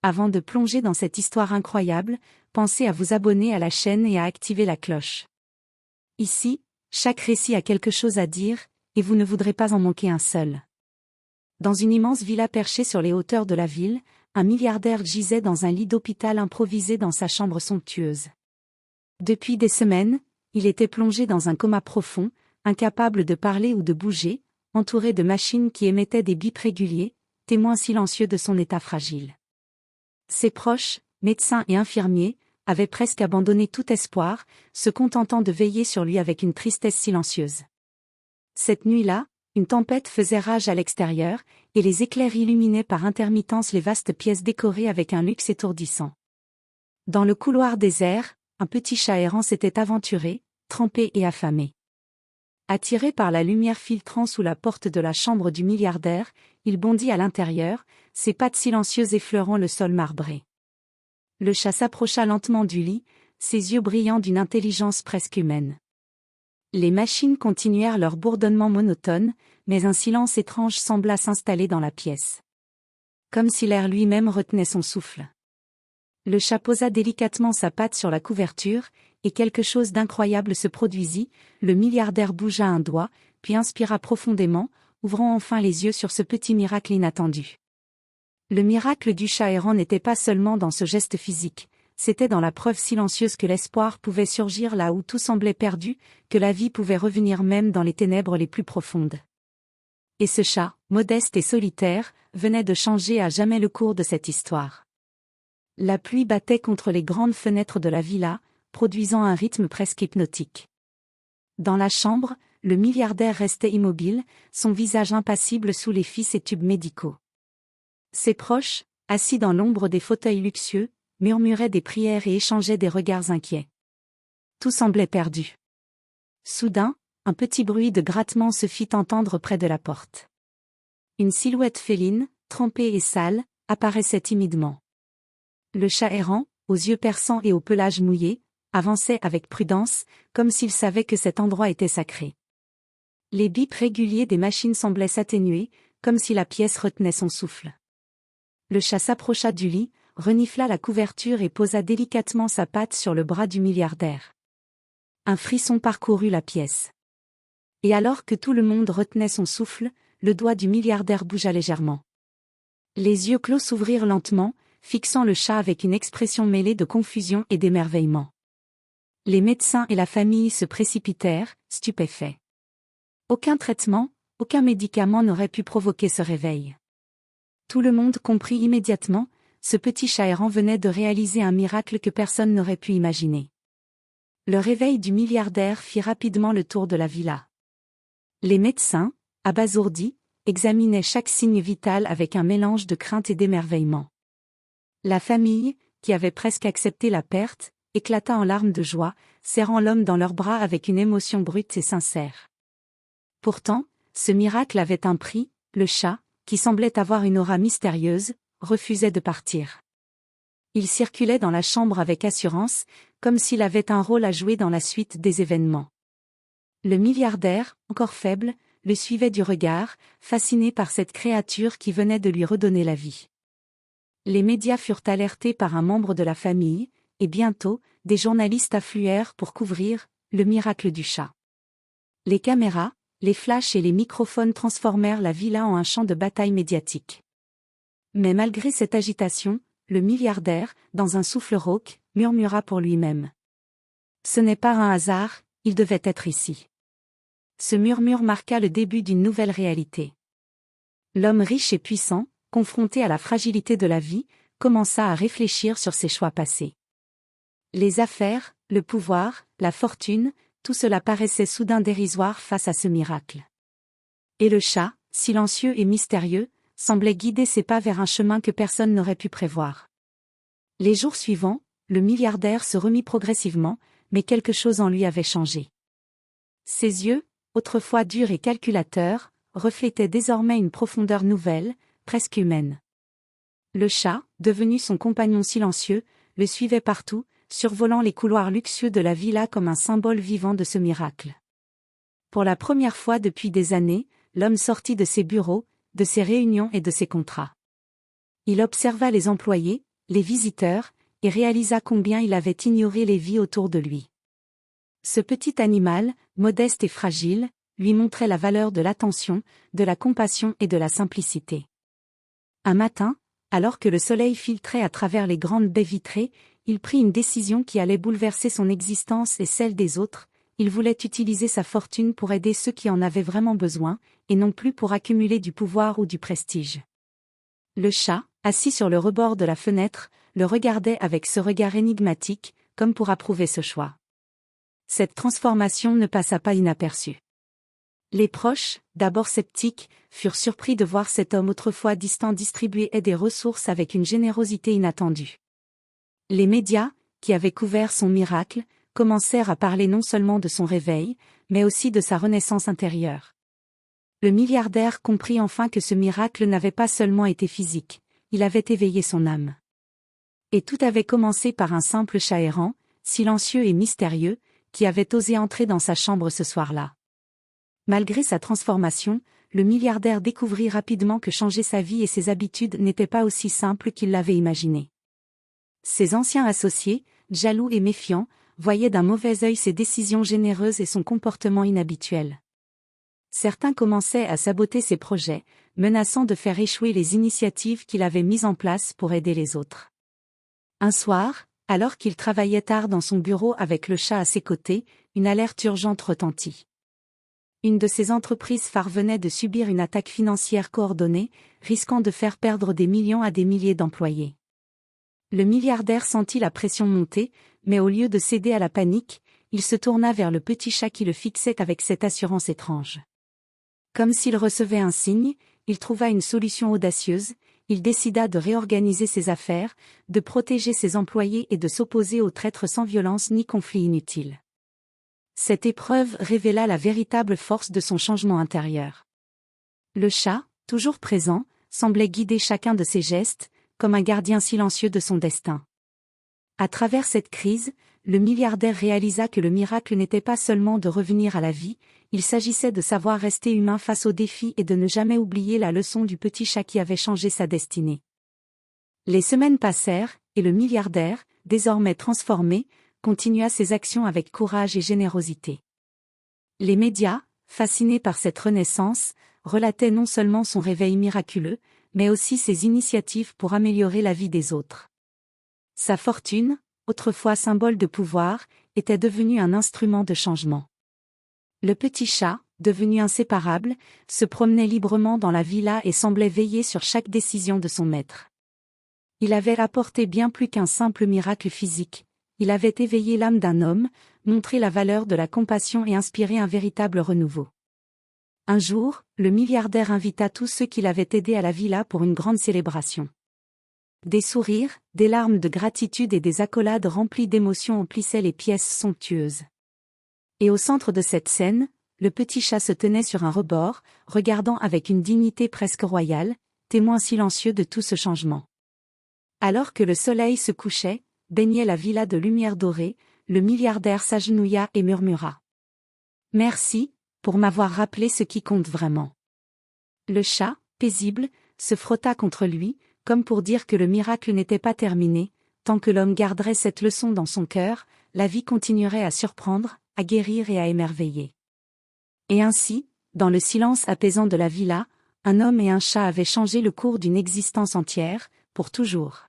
Avant de plonger dans cette histoire incroyable, pensez à vous abonner à la chaîne et à activer la cloche. Ici, chaque récit a quelque chose à dire, et vous ne voudrez pas en manquer un seul. Dans une immense villa perchée sur les hauteurs de la ville, un milliardaire gisait dans un lit d'hôpital improvisé dans sa chambre somptueuse. Depuis des semaines, il était plongé dans un coma profond, incapable de parler ou de bouger, entouré de machines qui émettaient des bips réguliers, témoins silencieux de son état fragile. Ses proches, médecins et infirmiers, avaient presque abandonné tout espoir, se contentant de veiller sur lui avec une tristesse silencieuse. Cette nuit-là, une tempête faisait rage à l'extérieur, et les éclairs illuminaient par intermittence les vastes pièces décorées avec un luxe étourdissant. Dans le couloir désert, un petit chat errant s'était aventuré, trempé et affamé. Attiré par la lumière filtrant sous la porte de la chambre du milliardaire, il bondit à l'intérieur, ses pattes silencieuses effleurant le sol marbré. Le chat s'approcha lentement du lit, ses yeux brillant d'une intelligence presque humaine. Les machines continuèrent leur bourdonnement monotone, mais un silence étrange sembla s'installer dans la pièce. Comme si l'air lui-même retenait son souffle. Le chat posa délicatement sa patte sur la couverture, et quelque chose d'incroyable se produisit, le milliardaire bougea un doigt, puis inspira profondément, ouvrant enfin les yeux sur ce petit miracle inattendu. Le miracle du chat errant n'était pas seulement dans ce geste physique, c'était dans la preuve silencieuse que l'espoir pouvait surgir là où tout semblait perdu, que la vie pouvait revenir même dans les ténèbres les plus profondes. Et ce chat, modeste et solitaire, venait de changer à jamais le cours de cette histoire. La pluie battait contre les grandes fenêtres de la villa, produisant un rythme presque hypnotique. Dans la chambre, le milliardaire restait immobile, son visage impassible sous les fils et tubes médicaux. Ses proches, assis dans l'ombre des fauteuils luxueux, murmuraient des prières et échangeaient des regards inquiets. Tout semblait perdu. Soudain, un petit bruit de grattement se fit entendre près de la porte. Une silhouette féline, trempée et sale, apparaissait timidement. Le chat errant, aux yeux perçants et au pelage mouillé, avançait avec prudence, comme s'il savait que cet endroit était sacré. Les bips réguliers des machines semblaient s'atténuer, comme si la pièce retenait son souffle. Le chat s'approcha du lit, renifla la couverture et posa délicatement sa patte sur le bras du milliardaire. Un frisson parcourut la pièce. Et alors que tout le monde retenait son souffle, le doigt du milliardaire bougea légèrement. Les yeux clos s'ouvrirent lentement, fixant le chat avec une expression mêlée de confusion et d'émerveillement. Les médecins et la famille se précipitèrent, stupéfaits. Aucun traitement, aucun médicament n'aurait pu provoquer ce réveil. Tout le monde comprit immédiatement, ce petit chat errant venait de réaliser un miracle que personne n'aurait pu imaginer. Le réveil du milliardaire fit rapidement le tour de la villa. Les médecins, abasourdis, examinaient chaque signe vital avec un mélange de crainte et d'émerveillement. La famille, qui avait presque accepté la perte, éclata en larmes de joie, serrant l'homme dans leurs bras avec une émotion brute et sincère. Pourtant, ce miracle avait un prix, le chat, qui semblait avoir une aura mystérieuse, refusait de partir. Il circulait dans la chambre avec assurance, comme s'il avait un rôle à jouer dans la suite des événements. Le milliardaire, encore faible, le suivait du regard, fasciné par cette créature qui venait de lui redonner la vie. Les médias furent alertés par un membre de la famille, et bientôt, des journalistes affluèrent pour couvrir le miracle du chat. Les caméras, les flashs et les microphones transformèrent la villa en un champ de bataille médiatique. Mais malgré cette agitation, le milliardaire, dans un souffle rauque, murmura pour lui-même. Ce n'est pas un hasard, il devait être ici. Ce murmure marqua le début d'une nouvelle réalité. L'homme riche et puissant, confronté à la fragilité de la vie, commença à réfléchir sur ses choix passés. Les affaires, le pouvoir, la fortune, tout cela paraissait soudain dérisoire face à ce miracle. Et le chat, silencieux et mystérieux, semblait guider ses pas vers un chemin que personne n'aurait pu prévoir. Les jours suivants, le milliardaire se remit progressivement, mais quelque chose en lui avait changé. Ses yeux, autrefois durs et calculateurs, reflétaient désormais une profondeur nouvelle, presque humaine. Le chat, devenu son compagnon silencieux, le suivait partout, survolant les couloirs luxueux de la villa comme un symbole vivant de ce miracle. Pour la première fois depuis des années, l'homme sortit de ses bureaux, de ses réunions et de ses contrats. Il observa les employés, les visiteurs, et réalisa combien il avait ignoré les vies autour de lui. Ce petit animal, modeste et fragile, lui montrait la valeur de l'attention, de la compassion et de la simplicité. Un matin, alors que le soleil filtrait à travers les grandes baies vitrées, il prit une décision qui allait bouleverser son existence et celle des autres. Il voulait utiliser sa fortune pour aider ceux qui en avaient vraiment besoin, et non plus pour accumuler du pouvoir ou du prestige. Le chat, assis sur le rebord de la fenêtre, le regardait avec ce regard énigmatique, comme pour approuver ce choix. Cette transformation ne passa pas inaperçue. Les proches, d'abord sceptiques, furent surpris de voir cet homme autrefois distant distribuer des ressources avec une générosité inattendue. Les médias, qui avaient couvert son miracle, commencèrent à parler non seulement de son réveil, mais aussi de sa renaissance intérieure. Le milliardaire comprit enfin que ce miracle n'avait pas seulement été physique, il avait éveillé son âme. Et tout avait commencé par un simple chat errant, silencieux et mystérieux, qui avait osé entrer dans sa chambre ce soir-là. Malgré sa transformation, le milliardaire découvrit rapidement que changer sa vie et ses habitudes n'était pas aussi simple qu'il l'avait imaginé. Ses anciens associés, jaloux et méfiants, voyaient d'un mauvais œil ses décisions généreuses et son comportement inhabituel. Certains commençaient à saboter ses projets, menaçant de faire échouer les initiatives qu'il avait mises en place pour aider les autres. Un soir, alors qu'il travaillait tard dans son bureau avec le chat à ses côtés, une alerte urgente retentit. Une de ses entreprises phares venait de subir une attaque financière coordonnée, risquant de faire perdre des millions à des milliers d'employés. Le milliardaire sentit la pression monter, mais au lieu de céder à la panique, il se tourna vers le petit chat qui le fixait avec cette assurance étrange. Comme s'il recevait un signe, il trouva une solution audacieuse, il décida de réorganiser ses affaires, de protéger ses employés et de s'opposer aux traîtres sans violence ni conflit inutile. Cette épreuve révéla la véritable force de son changement intérieur. Le chat, toujours présent, semblait guider chacun de ses gestes, comme un gardien silencieux de son destin. À travers cette crise, le milliardaire réalisa que le miracle n'était pas seulement de revenir à la vie, il s'agissait de savoir rester humain face aux défis et de ne jamais oublier la leçon du petit chat qui avait changé sa destinée. Les semaines passèrent, et le milliardaire, désormais transformé, continua ses actions avec courage et générosité. Les médias, fascinés par cette renaissance, relataient non seulement son réveil miraculeux, mais aussi ses initiatives pour améliorer la vie des autres. Sa fortune, autrefois symbole de pouvoir, était devenue un instrument de changement. Le petit chat, devenu inséparable, se promenait librement dans la villa et semblait veiller sur chaque décision de son maître. Il avait apporté bien plus qu'un simple miracle physique. Il avait éveillé l'âme d'un homme, montré la valeur de la compassion et inspiré un véritable renouveau. Un jour, le milliardaire invita tous ceux qui l'avaient aidé à la villa pour une grande célébration. Des sourires, des larmes de gratitude et des accolades remplies d'émotions emplissaient les pièces somptueuses. Et au centre de cette scène, le petit chat se tenait sur un rebord, regardant avec une dignité presque royale, témoin silencieux de tout ce changement. Alors que le soleil se couchait, baignait la villa de lumière dorée, le milliardaire s'agenouilla et murmura. « Merci, pour m'avoir rappelé ce qui compte vraiment. » Le chat, paisible, se frotta contre lui, comme pour dire que le miracle n'était pas terminé, tant que l'homme garderait cette leçon dans son cœur, la vie continuerait à surprendre, à guérir et à émerveiller. Et ainsi, dans le silence apaisant de la villa, un homme et un chat avaient changé le cours d'une existence entière, pour toujours.